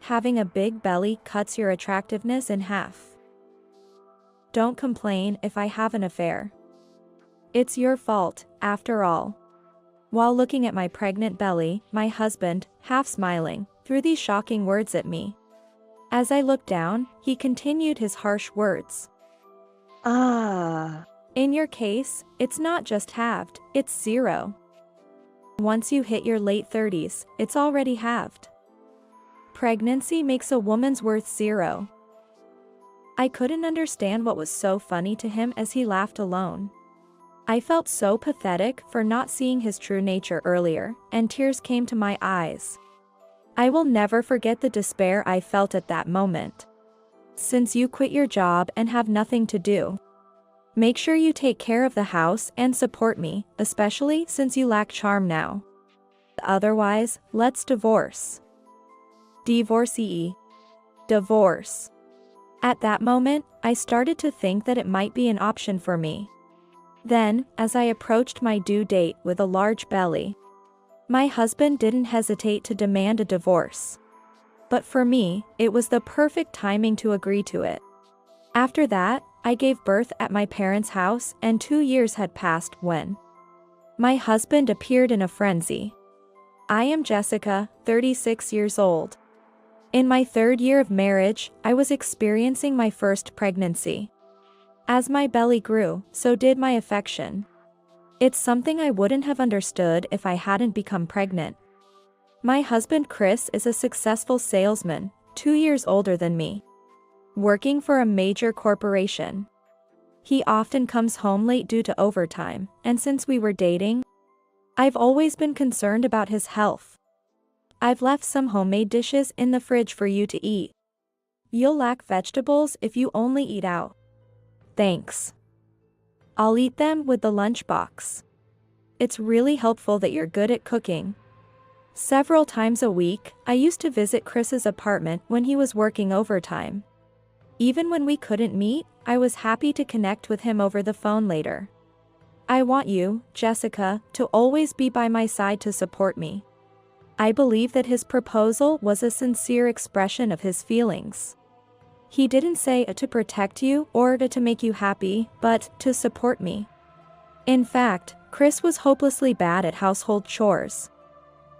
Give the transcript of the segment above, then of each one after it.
having a big belly cuts your attractiveness in half. Don't complain if I have an affair. It's your fault, after all. While looking at my pregnant belly, my husband, half smiling, threw these shocking words at me. As I looked down, he continued his harsh words. In your case, it's not just halved, it's zero. Once you hit your late 30s, it's already halved. Pregnancy makes a woman's worth zero. I couldn't understand what was so funny to him as he laughed alone. I felt so pathetic for not seeing his true nature earlier, and tears came to my eyes. I will never forget the despair I felt at that moment. Since you quit your job and have nothing to do, make sure you take care of the house and support me, especially since you lack charm now. Otherwise, let's divorce. Divorcee. Divorce. At that moment, I started to think that it might be an option for me. Then, as I approached my due date with a large belly, my husband didn't hesitate to demand a divorce. But for me, it was the perfect timing to agree to it. After that, I gave birth at my parents' house, and 2 years had passed when my husband appeared in a frenzy. I am Jessica, 36 years old. In my 3rd year of marriage, I was experiencing my first pregnancy. As my belly grew, so did my affection. It's something I wouldn't have understood if I hadn't become pregnant. My husband Chris is a successful salesman, 2 years older than me, working for a major corporation. He often comes home late due to overtime, and since we were dating, I've always been concerned about his health. I've left some homemade dishes in the fridge for you to eat. You'll lack vegetables if you only eat out. Thanks. I'll eat them with the lunchbox. It's really helpful that you're good at cooking. Several times a week, I used to visit Chris's apartment when he was working overtime. Even when we couldn't meet, I was happy to connect with him over the phone later. I want you, Jessica, to always be by my side to support me. I believe that his proposal was a sincere expression of his feelings. He didn't say it to protect you or to make you happy, but to support me. In fact, Chris was hopelessly bad at household chores.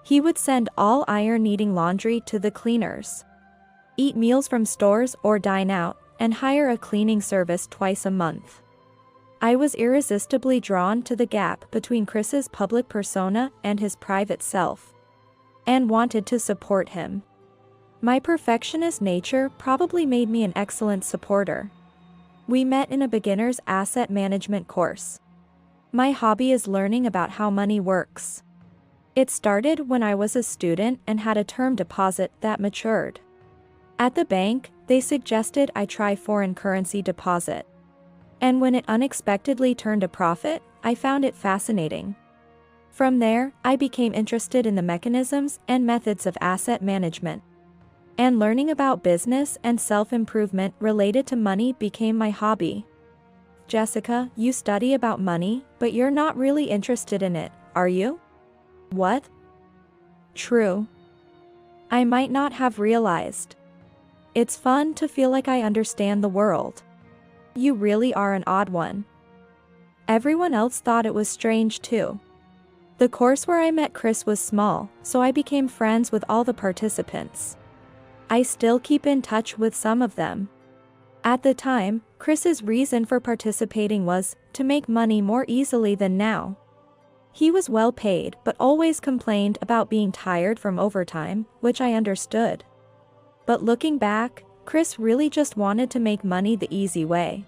He would send all iron-needing laundry to the cleaners, eat meals from stores or dine out, and hire a cleaning service twice a month. I was irresistibly drawn to the gap between Chris's public persona and his private self, and wanted to support him. My perfectionist nature probably made me an excellent supporter. We met in a beginner's asset management course. My hobby is learning about how money works. It started when I was a student and had a term deposit that matured. At the bank, they suggested I try foreign currency deposit. And when it unexpectedly turned a profit, I found it fascinating. From there, I became interested in the mechanisms and methods of asset management. And learning about business and self-improvement related to money became my hobby. Jessica, you study about money, but you're not really interested in it, are you? What? True. I might not have realized. It's fun to feel like I understand the world. You really are an odd one. Everyone else thought it was strange too. The course where I met Chris was small, so I became friends with all the participants. I still keep in touch with some of them. At the time, Chris's reason for participating was to make money more easily than now. He was well paid but always complained about being tired from overtime, which I understood. But looking back, Chris really just wanted to make money the easy way.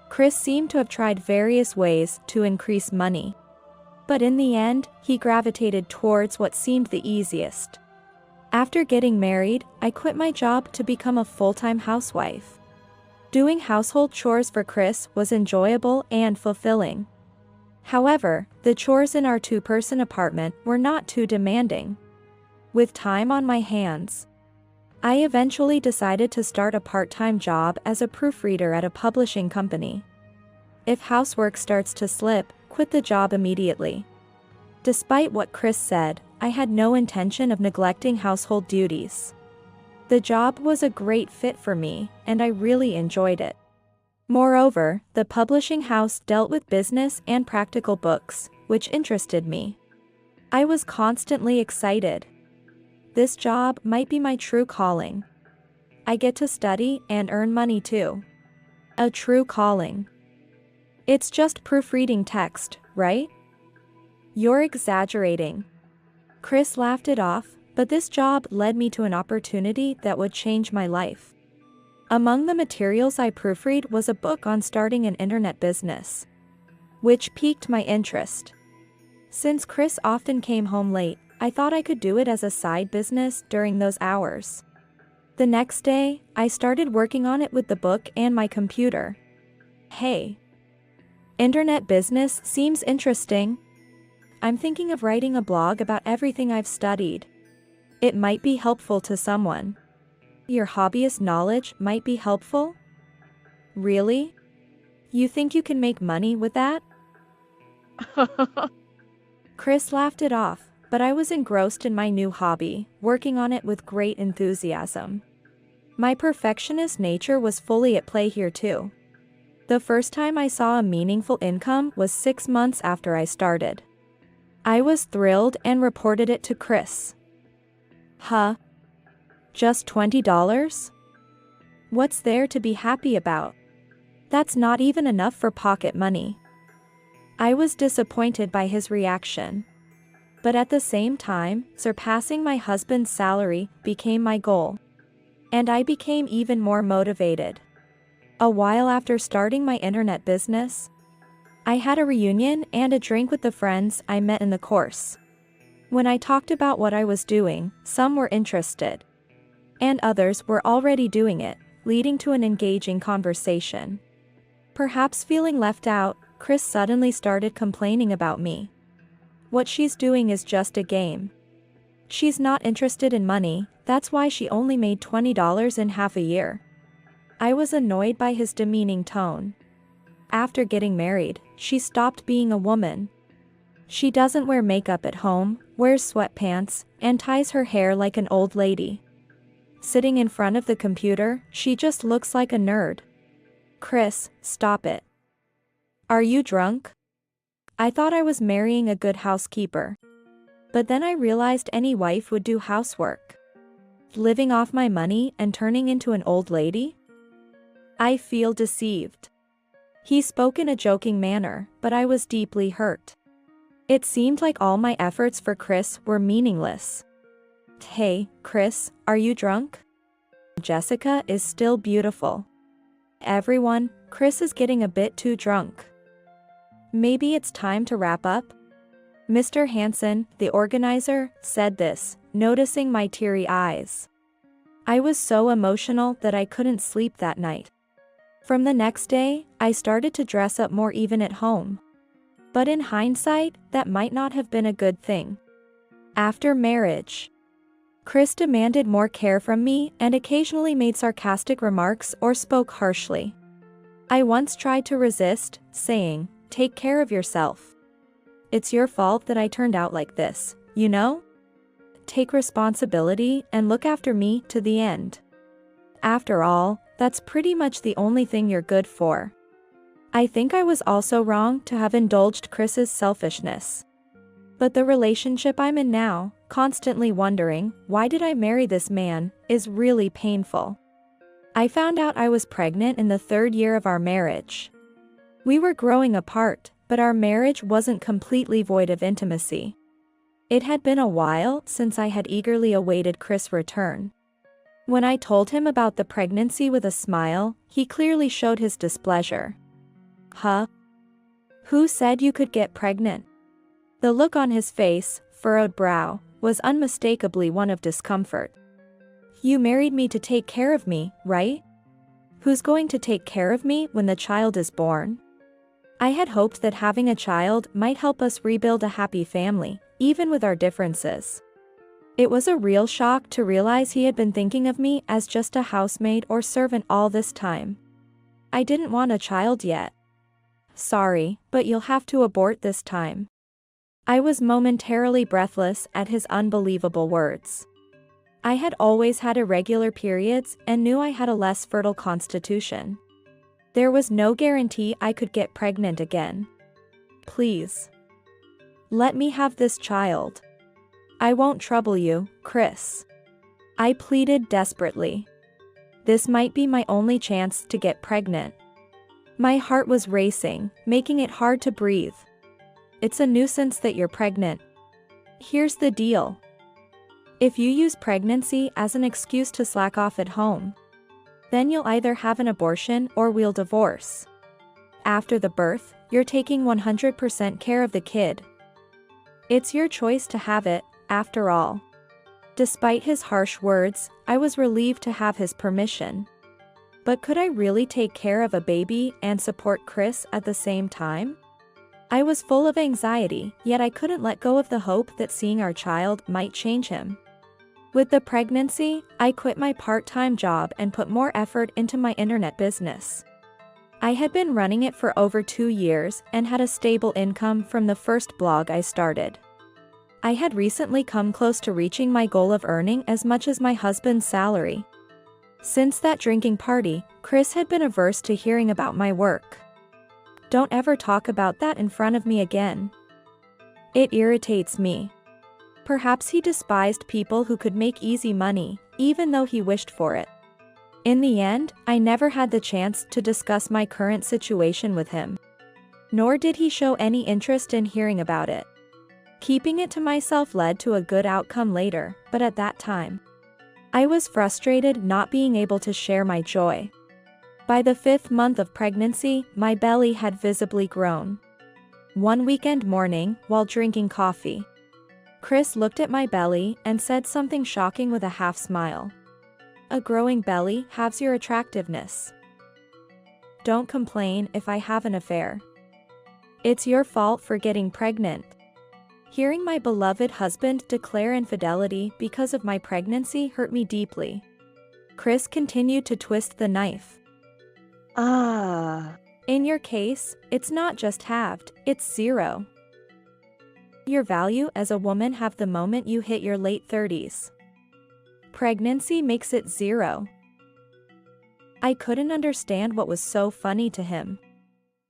Chris seemed to have tried various ways to increase money. But in the end, he gravitated towards what seemed the easiest. After getting married, I quit my job to become a full-time housewife. Doing household chores for Chris was enjoyable and fulfilling. However, the chores in our 2-person apartment were not too demanding. With time on my hands, I eventually decided to start a part-time job as a proofreader at a publishing company. If housework starts to slip, quit the job immediately. Despite what Chris said, I had no intention of neglecting household duties. The job was a great fit for me, and I really enjoyed it. Moreover, the publishing house dealt with business and practical books, which interested me. I was constantly excited. This job might be my true calling. I get to study and earn money too. A true calling. It's just proofreading text, right? You're exaggerating. Chris laughed it off, but this job led me to an opportunity that would change my life. Among the materials I proofread was a book on starting an internet business, which piqued my interest. Since Chris often came home late, I thought I could do it as a side business during those hours. The next day, I started working on it with the book and my computer. Hey. Internet business seems interesting. I'm thinking of writing a blog about everything I've studied. It might be helpful to someone. Your hobbyist knowledge might be helpful? Really? You think you can make money with that? Chris laughed it off, but I was engrossed in my new hobby, working on it with great enthusiasm. My perfectionist nature was fully at play here too. The first time I saw a meaningful income was 6 months after I started. I was thrilled and reported it to Chris. Huh? Just $20? What's there to be happy about? That's not even enough for pocket money. I was disappointed by his reaction. But at the same time, surpassing my husband's salary became my goal. And I became even more motivated. A while after starting my internet business, I had a reunion and a drink with the friends I met in the course. When I talked about what I was doing, some were interested. And others were already doing it, leading to an engaging conversation. Perhaps feeling left out, Chris suddenly started complaining about me. What she's doing is just a game. She's not interested in money, that's why she only made $20 in half a year. I was annoyed by his demeaning tone. After getting married, she stopped being a woman. She doesn't wear makeup at home, wears sweatpants, and ties her hair like an old lady. Sitting in front of the computer, she just looks like a nerd. Chris, stop it. Are you drunk? I thought I was marrying a good housekeeper. But then I realized any wife would do housework. Living off my money and turning into an old lady? I feel deceived. He spoke in a joking manner, but I was deeply hurt. It seemed like all my efforts for Chris were meaningless. Hey, Chris, are you drunk? Jessica is still beautiful. Everyone, Chris is getting a bit too drunk. Maybe it's time to wrap up? Mr. Hansen, the organizer, said this, noticing my teary eyes. I was so emotional that I couldn't sleep that night. From the next day, I started to dress up more even at home. But in hindsight, that might not have been a good thing. After marriage, Chris demanded more care from me and occasionally made sarcastic remarks or spoke harshly. I once tried to resist, saying, "Take care of yourself. It's your fault that I turned out like this, you know? Take responsibility and look after me to the end. After all, that's pretty much the only thing you're good for." I think I was also wrong to have indulged Chris's selfishness. But the relationship I'm in now, constantly wondering, why did I marry this man, is really painful. I found out I was pregnant in the 3rd year of our marriage. We were growing apart, but our marriage wasn't completely void of intimacy. It had been a while since I had eagerly awaited Chris' return. When I told him about the pregnancy with a smile, he clearly showed his displeasure. Huh? Who said you could get pregnant? The look on his face, furrowed brow, was unmistakably one of discomfort. You married me to take care of me, right? Who's going to take care of me when the child is born? I had hoped that having a child might help us rebuild a happy family, even with our differences. It was a real shock to realize he had been thinking of me as just a housemaid or servant all this time. I didn't want a child yet. Sorry, but you'll have to abort this time. I was momentarily breathless at his unbelievable words. I had always had irregular periods and knew I had a less fertile constitution. There was no guarantee I could get pregnant again. Please. Let me have this child. I won't trouble you, Chris. I pleaded desperately. This might be my only chance to get pregnant. My heart was racing, making it hard to breathe. It's a nuisance that you're pregnant. Here's the deal. If you use pregnancy as an excuse to slack off at home, then you'll either have an abortion or we'll divorce. After the birth, you're taking 100% care of the kid. It's your choice to have it, after all. Despite his harsh words, I was relieved to have his permission. But could I really take care of a baby and support Chris at the same time? I was full of anxiety, yet I couldn't let go of the hope that seeing our child might change him. With the pregnancy, I quit my part-time job and put more effort into my internet business. I had been running it for over 2 years and had a stable income from the first blog I started. I had recently come close to reaching my goal of earning as much as my husband's salary. Since that drinking party, Chris had been averse to hearing about my work. Don't ever talk about that in front of me again. It irritates me. Perhaps he despised people who could make easy money, even though he wished for it. In the end, I never had the chance to discuss my current situation with him. Nor did he show any interest in hearing about it. Keeping it to myself led to a good outcome later, but at that time, I was frustrated not being able to share my joy. By the 5th month of pregnancy, my belly had visibly grown. One weekend morning, while drinking coffee, Chris looked at my belly and said something shocking with a half smile. A growing belly halves your attractiveness. Don't complain if I have an affair. It's your fault for getting pregnant. Hearing my beloved husband declare infidelity because of my pregnancy hurt me deeply. Chris continued to twist the knife. In your case, it's not just halved, it's 0. Your value as a woman half the moment you hit your late 30s. Pregnancy makes it 0. I couldn't understand what was so funny to him.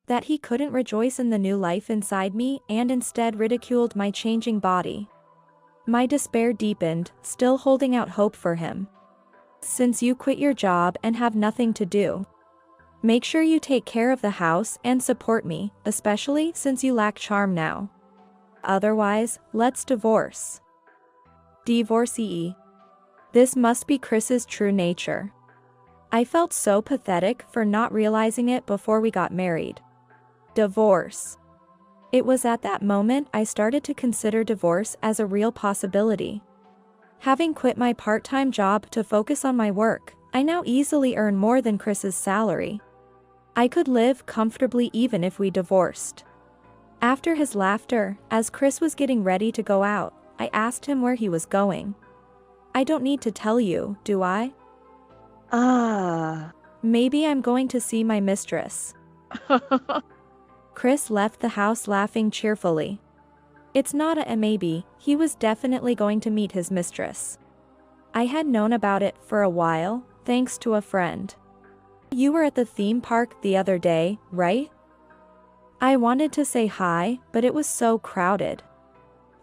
That he couldn't rejoice in the new life inside me and instead ridiculed my changing body. My despair deepened, still holding out hope for him. Since you quit your job and have nothing to do, make sure you take care of the house and support me, especially since you lack charm now. Otherwise, let's divorce. Divorcee. This must be Chris's true nature. I felt so pathetic for not realizing it before we got married. Divorce. It was at that moment I started to consider divorce as a real possibility. Having quit my part-time job to focus on my work, I now easily earn more than Chris's salary. I could live comfortably even if we divorced. After his laughter, as Chris was getting ready to go out, I asked him where he was going. I don't need to tell you, do I? Maybe I'm going to see my mistress. Chris left the house laughing cheerfully. It's not a maybe, he was definitely going to meet his mistress. I had known about it for a while, thanks to a friend. You were at the theme park the other day, right? I wanted to say hi, but it was so crowded.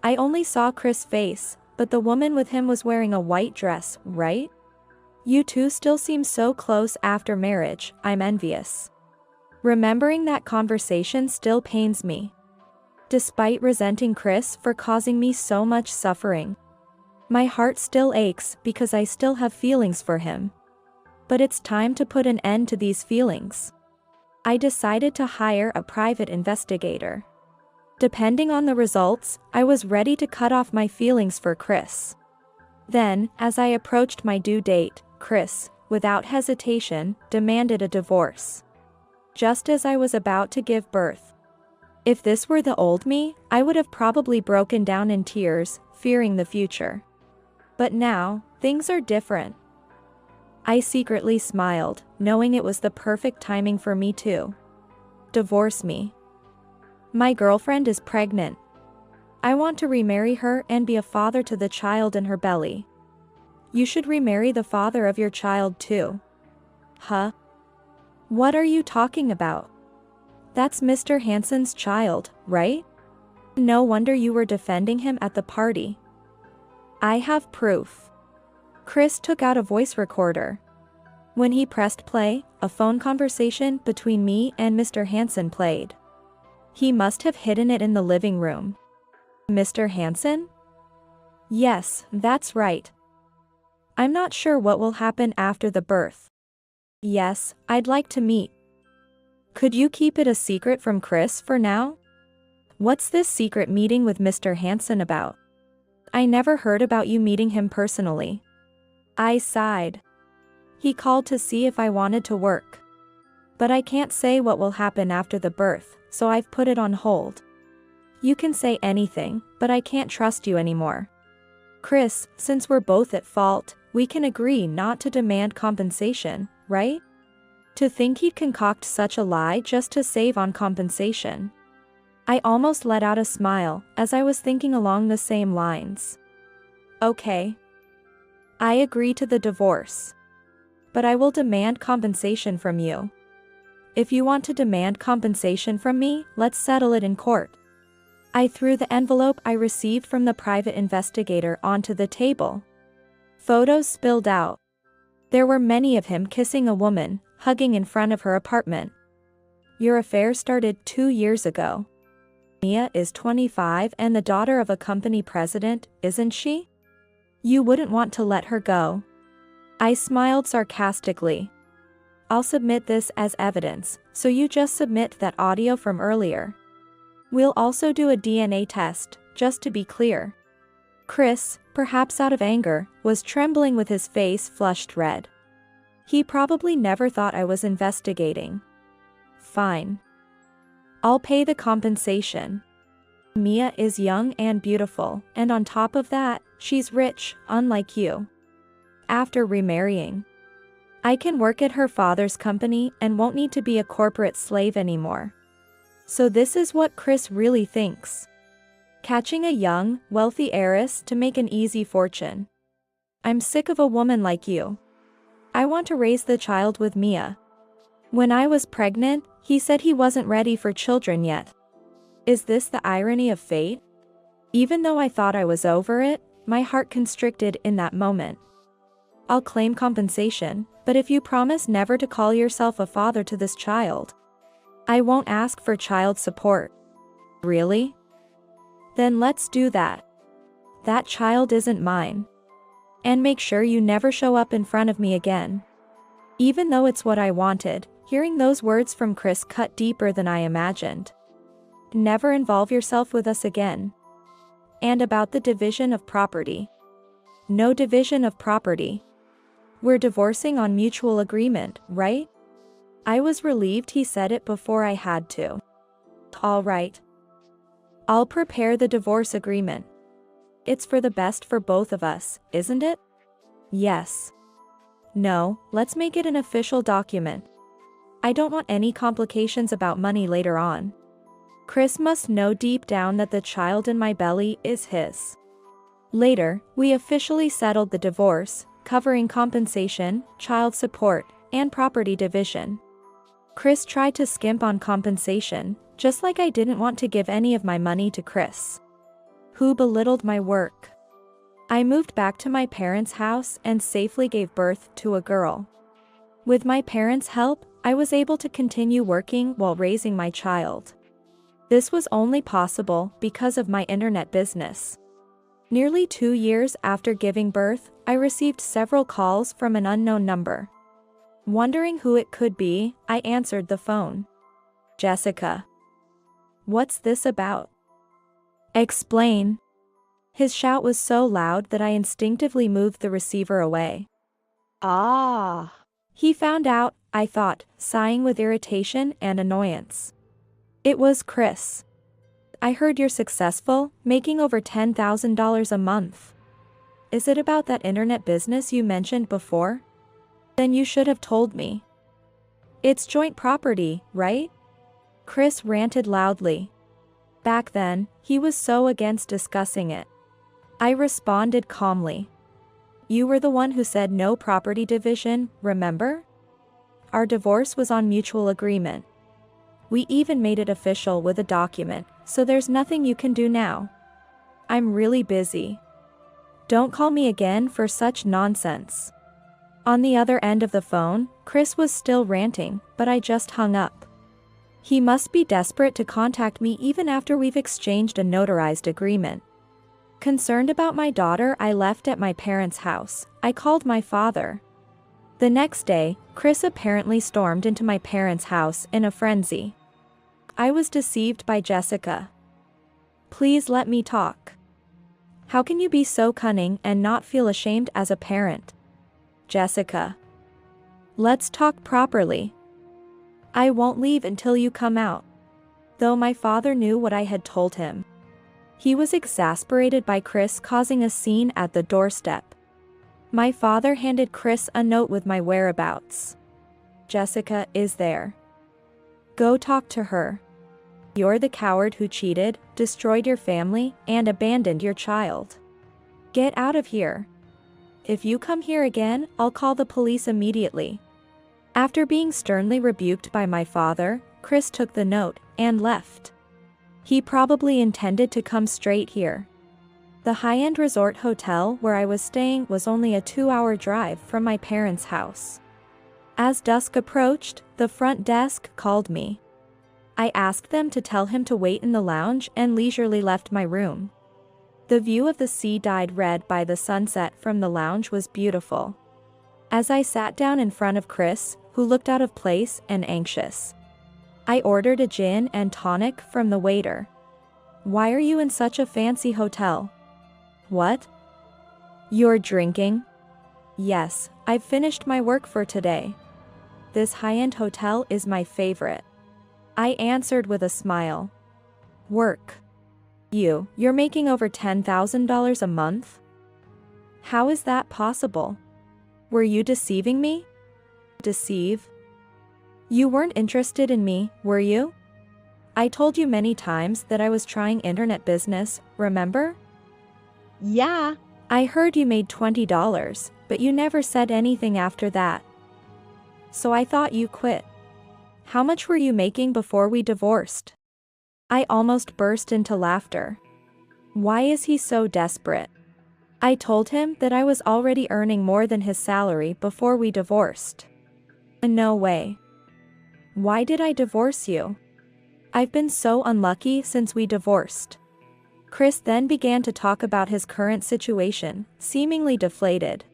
I only saw Chris' face, but the woman with him was wearing a white dress, right? You two still seem so close after marriage, I'm envious. Remembering that conversation still pains me. Despite resenting Chris for causing me so much suffering, my heart still aches because I still have feelings for him. But it's time to put an end to these feelings. I decided to hire a private investigator. Depending on the results, I was ready to cut off my feelings for Chris. Then, as I approached my due date, Chris, without hesitation, demanded a divorce. Just as I was about to give birth. If this were the old me, I would have probably broken down in tears, fearing the future. But now, things are different. I secretly smiled, knowing it was the perfect timing for me to divorce me. My girlfriend is pregnant. I want to remarry her and be a father to the child in her belly. You should remarry the father of your child too. Huh? What are you talking about? That's Mr. Hansen's child, right? No wonder you were defending him at the party. I have proof. Chris took out a voice recorder. When he pressed play, a phone conversation between me and Mr. Hansen played. He must have hidden it in the living room. Mr. Hansen? Yes, that's right. I'm not sure what will happen after the birth. Yes, I'd like to meet. Could you keep it a secret from Chris for now? What's this secret meeting with Mr. Hansen about? I never heard about you meeting him personally. I sighed. He called to see if I wanted to work. But I can't say what will happen after the birth, so I've put it on hold. You can say anything, but I can't trust you anymore. Chris, since we're both at fault, we can agree not to demand compensation, right? To think he'd concoct such a lie just to save on compensation. I almost let out a smile, as I was thinking along the same lines. Okay. I agree to the divorce. But I will demand compensation from you. If you want to demand compensation from me, let's settle it in court. I threw the envelope I received from the private investigator onto the table. Photos spilled out. There were many of him kissing a woman, hugging in front of her apartment. Your affair started 2 years ago. Mia is 25 and the daughter of a company president, isn't she? You wouldn't want to let her go. I smiled sarcastically. I'll submit this as evidence, so you just submit that audio from earlier. We'll also do a DNA test, just to be clear. Chris, perhaps out of anger, was trembling with his face flushed red. He probably never thought I was investigating. Fine. I'll pay the compensation. Mia is young and beautiful, and on top of that, she's rich, unlike you. After remarrying, I can work at her father's company and won't need to be a corporate slave anymore. So this is what Chris really thinks. Catching a young, wealthy heiress to make an easy fortune. I'm sick of a woman like you. I want to raise the child with Mia. When I was pregnant, he said he wasn't ready for children yet. Is this the irony of fate? Even though I thought I was over it, my heart constricted in that moment. I'll claim compensation, but if you promise never to call yourself a father to this child, I won't ask for child support. Really? Then let's do that. That child isn't mine. And make sure you never show up in front of me again. Even though it's what I wanted, hearing those words from Chris cut deeper than I imagined. Never involve yourself with us again. And about the division of property. No division of property. We're divorcing on mutual agreement, right? I was relieved he said it before I had to. All right. I'll prepare the divorce agreement. It's for the best for both of us, isn't it? Yes. No, let's make it an official document. I don't want any complications about money later on. Chris must know deep down that the child in my belly is his. Later, we officially settled the divorce, covering compensation, child support, and property division. Chris tried to skimp on compensation, just like I didn't want to give any of my money to Chris, who belittled my work. I moved back to my parents' house and safely gave birth to a girl. With my parents' help, I was able to continue working while raising my child. This was only possible because of my internet business. Nearly 2 years after giving birth, I received several calls from an unknown number. Wondering who it could be, I answered the phone. Jessica. What's this about? Explain. His shout was so loud that I instinctively moved the receiver away. Ah. He found out, I thought, sighing with irritation and annoyance. It was Chris. I heard you're successful, making over $10,000 a month. Is it about that internet business you mentioned before? Then you should have told me. It's joint property, right? Chris ranted loudly. Back then, he was so against discussing it. I responded calmly. You were the one who said no property division, remember? Our divorce was on mutual agreement. We even made it official with a document, so there's nothing you can do now. I'm really busy. Don't call me again for such nonsense. On the other end of the phone, Chris was still ranting, but I just hung up. He must be desperate to contact me even after we've exchanged a notarized agreement. Concerned about my daughter, I left at my parents' house. I called my father. The next day, Chris apparently stormed into my parents' house in a frenzy. I was deceived by Jessica. Please let me talk. How can you be so cunning and not feel ashamed as a parent? Jessica. Let's talk properly. I won't leave until you come out. Though my father knew what I had told him. He was exasperated by Chris causing a scene at the doorstep. My father handed Chris a note with my whereabouts. Jessica is there. Go talk to her. You're the coward who cheated, destroyed your family, and abandoned your child. Get out of here. If you come here again, I'll call the police immediately. After being sternly rebuked by my father, Chris took the note and left. He probably intended to come straight here. The high-end resort hotel where I was staying was only a 2-hour drive from my parents' house. As dusk approached, the front desk called me. I asked them to tell him to wait in the lounge and leisurely left my room. The view of the sea dyed red by the sunset from the lounge was beautiful. As I sat down in front of Chris, who looked out of place and anxious, I ordered a gin and tonic from the waiter. Why are you in such a fancy hotel? What? You're drinking? Yes, I've finished my work for today. This high-end hotel is my favorite. I answered with a smile. Work? You're making over $10,000 a month? How is that possible? Were you deceiving me? Deceive? You weren't interested in me, were you? I told you many times that I was trying internet business, remember? Yeah. I heard you made $20, but you never said anything after that. So I thought you quit. How much were you making before we divorced? I almost burst into laughter. Why is he so desperate? I told him that I was already earning more than his salary before we divorced. No way. Why did I divorce you? I've been so unlucky since we divorced. Chris then began to talk about his current situation, seemingly deflated.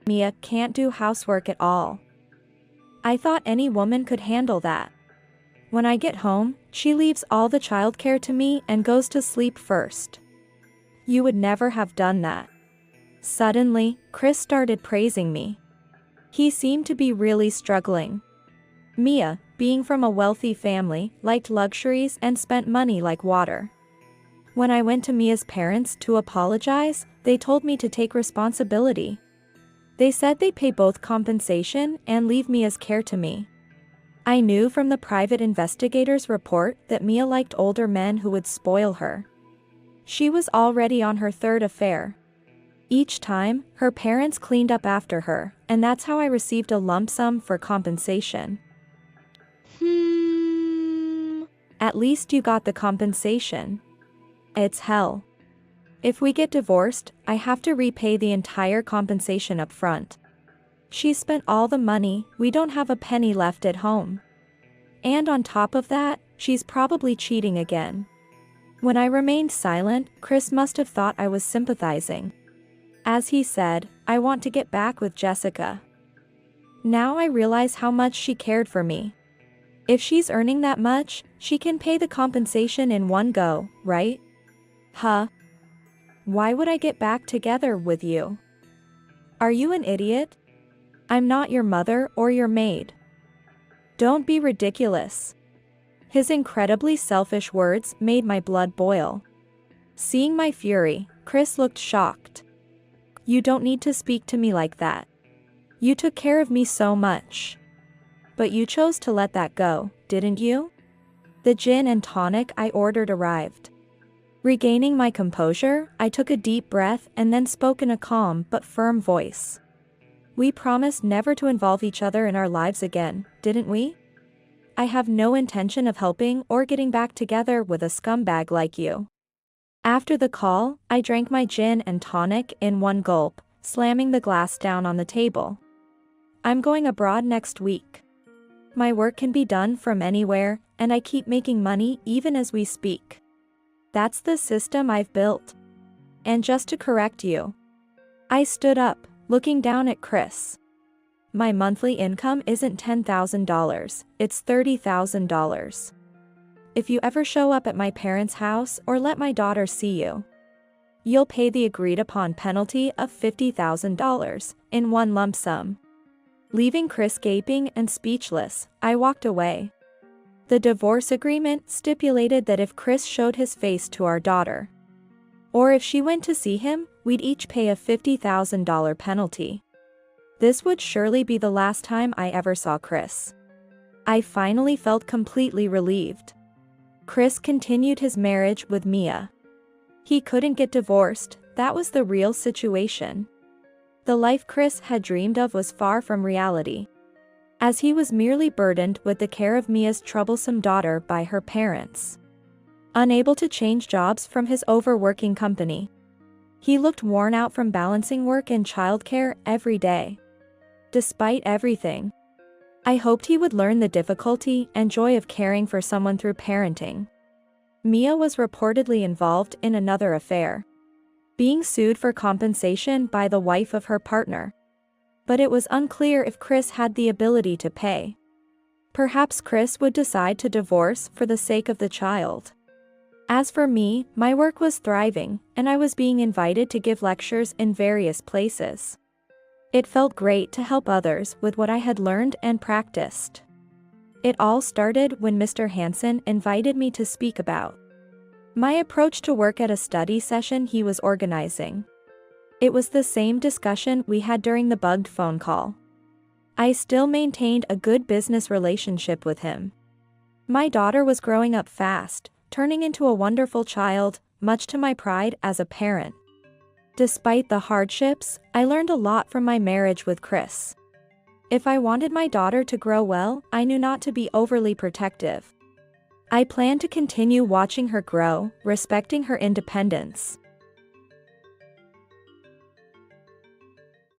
Mia can't do housework at all. I thought any woman could handle that. When I get home, she leaves all the childcare to me and goes to sleep first. You would never have done that. Suddenly, Chris started praising me. He seemed to be really struggling. Mia, being from a wealthy family, liked luxuries and spent money like water. When I went to Mia's parents to apologize, they told me to take responsibility. They said they'd pay both compensation and leave Mia's care to me. I knew from the private investigator's report that Mia liked older men who would spoil her. She was already on her third affair. Each time, her parents cleaned up after her, and that's how I received a lump sum for compensation. At least you got the compensation. It's hell. If we get divorced, I have to repay the entire compensation up front. She spent all the money, we don't have a penny left at home. And on top of that, she's probably cheating again. When I remained silent, Chris must have thought I was sympathizing. As he said, I want to get back with Jessica. Now I realize how much she cared for me. If she's earning that much, she can pay the compensation in one go, right? Huh? Why would I get back together with you? Are you an idiot? I'm not your mother or your maid. Don't be ridiculous. His incredibly selfish words made my blood boil. Seeing my fury, Chris looked shocked. You don't need to speak to me like that. You took care of me so much. But you chose to let that go, didn't you? The gin and tonic I ordered arrived. Regaining my composure, I took a deep breath and then spoke in a calm but firm voice. We promised never to involve each other in our lives again, didn't we? I have no intention of helping or getting back together with a scumbag like you. After the call, I drank my gin and tonic in one gulp, slamming the glass down on the table. I'm going abroad next week. My work can be done from anywhere, and I keep making money even as we speak. That's the system I've built. And just to correct you. I stood up, looking down at Chris. My monthly income isn't $10,000, it's $30,000. If you ever show up at my parents' house or let my daughter see you, you'll pay the agreed upon penalty of $50,000 in one lump sum. Leaving Chris gaping and speechless, I walked away. The divorce agreement stipulated that if Chris showed his face to our daughter, or if she went to see him, we'd each pay a $50,000 penalty. This would surely be the last time I ever saw Chris. I finally felt completely relieved. Chris continued his marriage with Mia. He couldn't get divorced, that was the real situation. The life Chris had dreamed of was far from reality, as he was merely burdened with the care of Mia's troublesome daughter by her parents. Unable to change jobs from his overworking company, he looked worn out from balancing work and childcare every day. Despite everything, I hoped he would learn the difficulty and joy of caring for someone through parenting. Mia was reportedly involved in another affair, being sued for compensation by the wife of her partner. But it was unclear if Chris had the ability to pay. Perhaps Chris would decide to divorce for the sake of the child. As for me, my work was thriving, and I was being invited to give lectures in various places. It felt great to help others with what I had learned and practiced. It all started when Mr. Hansen invited me to speak about my approach to work at a study session he was organizing. It was the same discussion we had during the bugged phone call. I still maintained a good business relationship with him. My daughter was growing up fast, turning into a wonderful child, much to my pride as a parent. Despite the hardships, I learned a lot from my marriage with Chris. If I wanted my daughter to grow well, I knew not to be overly protective. I planned to continue watching her grow, respecting her independence,